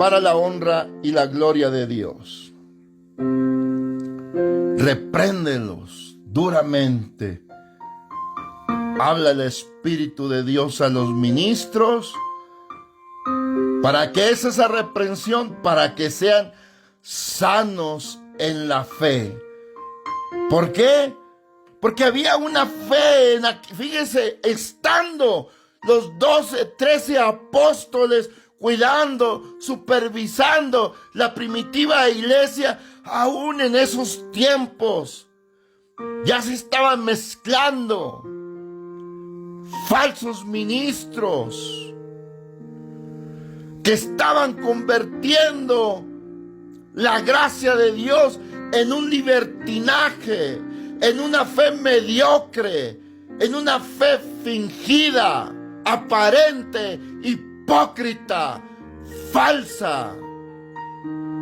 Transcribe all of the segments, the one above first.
para la honra y la gloria de Dios. Repréndelos duramente. Habla el Espíritu de Dios a los ministros. ¿Para qué es esa reprensión? Para que sean sanos en la fe. ¿Por qué? Porque había una fe, fíjense, estando los 12, 13 apóstoles cuidando, supervisando la primitiva iglesia, aún en esos tiempos, ya se estaban mezclando falsos ministros que estaban convirtiendo la gracia de Dios en un libertinaje, en una fe mediocre, en una fe fingida, aparente, hipócrita, falsa,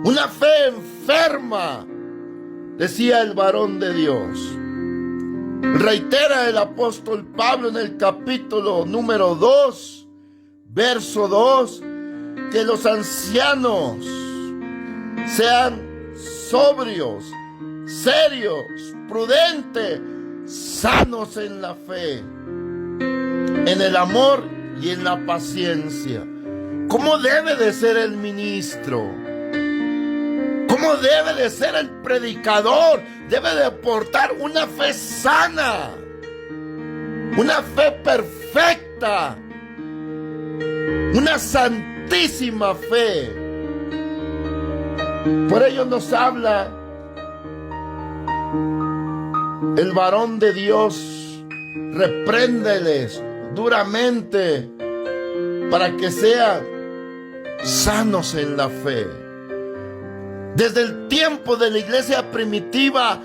una fe enferma, decía el varón de Dios. Reitera el apóstol Pablo en el capítulo número 2, verso 2, que los ancianos sean sobrios, serios, prudentes, sanos en la fe, en el amor y en la paciencia. ¿Cómo debe de ser el ministro? ¿Cómo debe de ser el predicador? Debe de portar una fe sana, una fe perfecta, una santísima fe. Por ello nos habla el varón de Dios: repréndeles duramente para que sean sanos en la fe. Desde el tiempo de la iglesia primitiva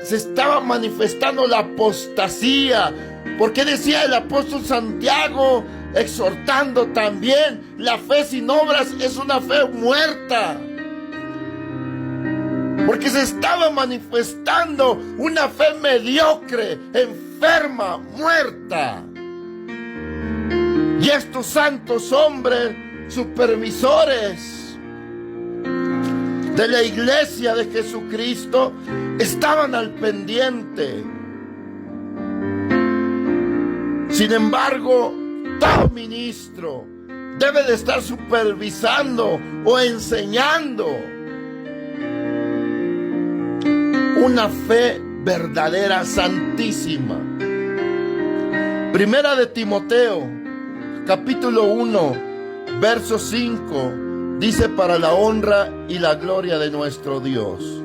se estaba manifestando la apostasía, porque decía el apóstol Santiago, exhortando también: la fe sin obras es una fe muerta. Porque se estaba manifestando una fe mediocre, enferma, muerta. Y estos santos hombres, supervisores de la iglesia de Jesucristo, estaban al pendiente. Sin embargo, todo ministro debe de estar supervisando o enseñando una fe verdadera, santísima. Primera de Timoteo, capítulo 1, verso 5, dice: para la honra y la gloria de nuestro Dios.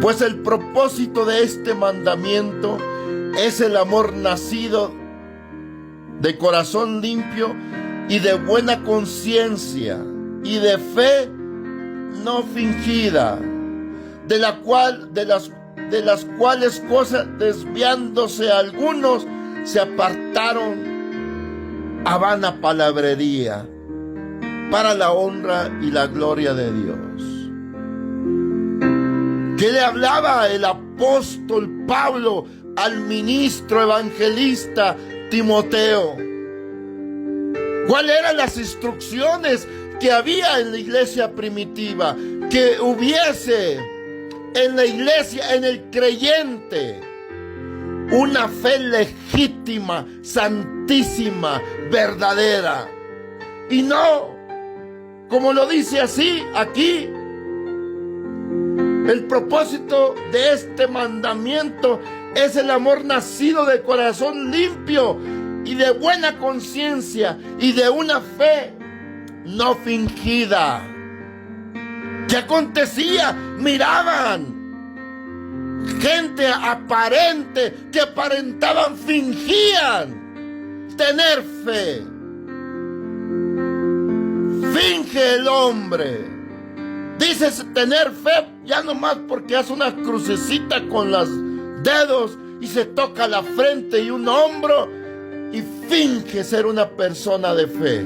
Pues el propósito de este mandamiento es el amor nacido de corazón limpio y de buena conciencia y de fe no fingida, de las cuales cosas, desviándose algunos, se apartaron a vana palabrería, para la honra y la gloria de Dios. ¿Qué le hablaba el apóstol Pablo al ministro evangelista Timoteo? ¿Cuáles eran las instrucciones que había en la iglesia primitiva? Que hubiese en la iglesia, en el creyente, una fe legítima, santísima, verdadera. Y no, como lo dice así aquí, el propósito de este mandamiento es el amor nacido de corazón limpio y de buena conciencia y de una fe no fingida. ¿Qué acontecía? Miraban gente aparente, que aparentaban, fingían tener fe. Finge el hombre. Dices tener fe ya nomás porque hace una crucecita con los dedos y se toca la frente y un hombro y finge ser una persona de fe.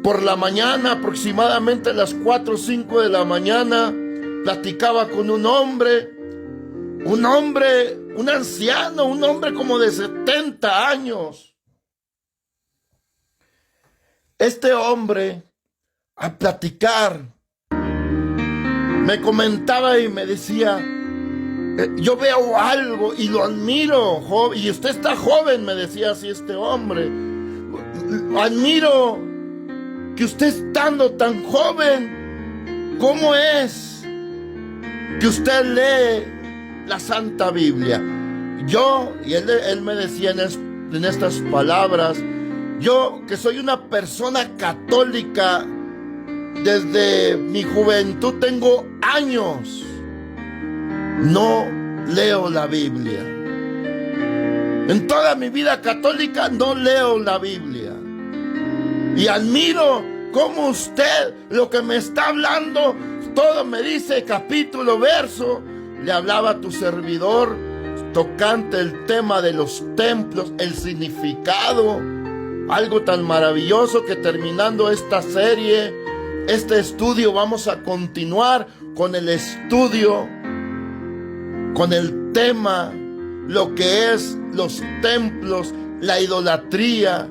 Por la mañana, aproximadamente a las 4 o 5 de la mañana, platicaba con un hombre, un anciano, un hombre como de 70 años. Este hombre, al platicar, me comentaba y me decía, yo veo algo y lo admiro, y usted está joven, me decía así este hombre. Admiro que usted estando tan joven, ¿cómo es que usted lee la Santa Biblia? Y él me decía en estas palabras, yo que soy una persona católica, desde mi juventud tengo años, no leo la Biblia. En toda mi vida católica no leo la Biblia. Y admiro cómo usted, lo que me está hablando, todo me dice capítulo, verso. Le hablaba a tu servidor tocante el tema de los templos, el significado. Algo tan maravilloso que terminando esta serie, este estudio, vamos a continuar con el estudio, con el tema, lo que es los templos, la idolatría.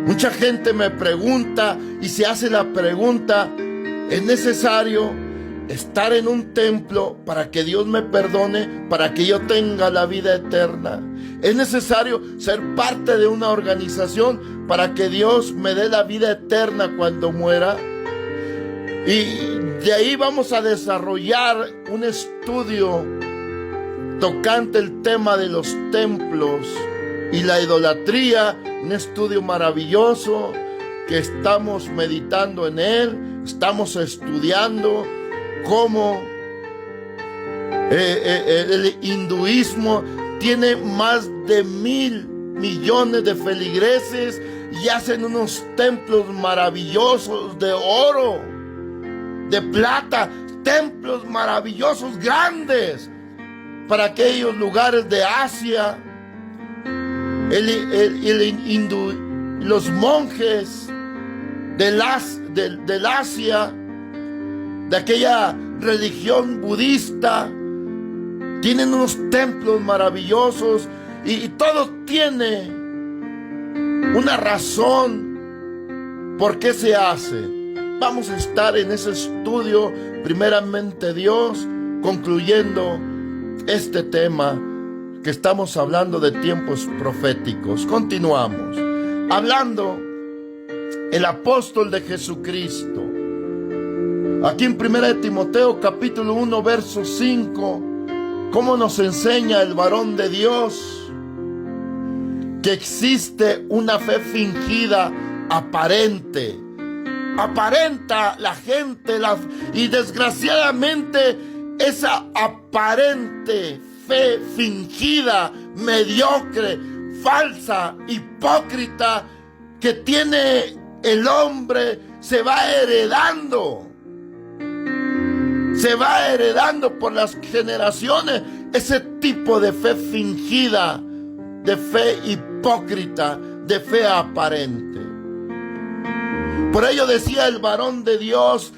Mucha gente me pregunta y se hace la pregunta, ¿es necesario estar en un templo para que Dios me perdone, para que yo tenga la vida eterna? ¿Es necesario ser parte de una organización para que Dios me dé la vida eterna cuando muera? Y de ahí vamos a desarrollar un estudio tocante el tema de los templos y la idolatría, un estudio maravilloso que estamos meditando en él, estamos estudiando cómo el hinduismo tiene más de 1,000 millones de feligreses y hacen unos templos maravillosos de oro, de plata, templos maravillosos, grandes, para aquellos lugares de Asia. Los monjes del Asia, de aquella religión budista, tienen unos templos maravillosos y todo tiene una razón por qué se hace. Vamos a estar en ese estudio, primeramente Dios, concluyendo este tema que estamos hablando de tiempos proféticos. Continuamos hablando el apóstol de Jesucristo. Aquí en 1 Timoteo capítulo 1 verso 5, cómo nos enseña el varón de Dios que existe una fe fingida, aparente. Aparenta la gente y desgraciadamente esa aparente fe fingida, mediocre, falsa, hipócrita que tiene el hombre se va heredando. Se va heredando por las generaciones ese tipo de fe fingida, de fe hipócrita, de fe aparente. Por ello decía el varón de Dios,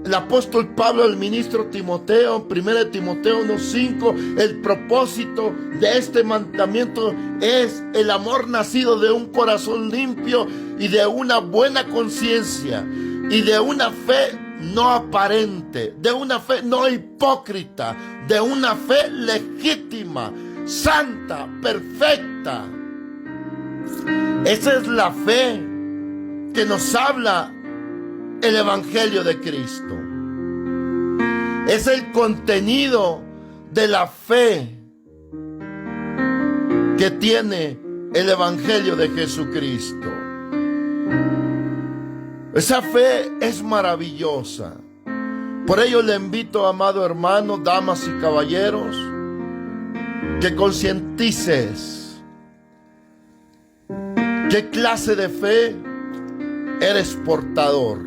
el apóstol Pablo, el ministro Timoteo, 1 Timoteo 1:5, el propósito de este mandamiento es el amor nacido de un corazón limpio y de una buena conciencia y de una fe no aparente, de una fe no hipócrita, de una fe legítima, santa, perfecta. Esa es la fe que nos habla el Evangelio de Cristo. Es el contenido de la fe que tiene el Evangelio de Jesucristo. Esa fe es maravillosa. Por ello le invito, amado hermano, damas y caballeros, que concientices qué clase de fe eres portador.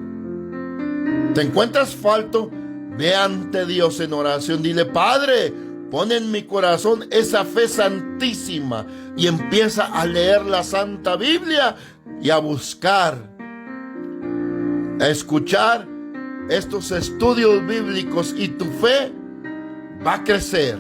¿Te encuentras falto? Ve ante Dios en oración. Dile: Padre, pon en mi corazón esa fe santísima. Y empieza a leer la Santa Biblia y a buscar, a escuchar estos estudios bíblicos, y tu fe va a crecer.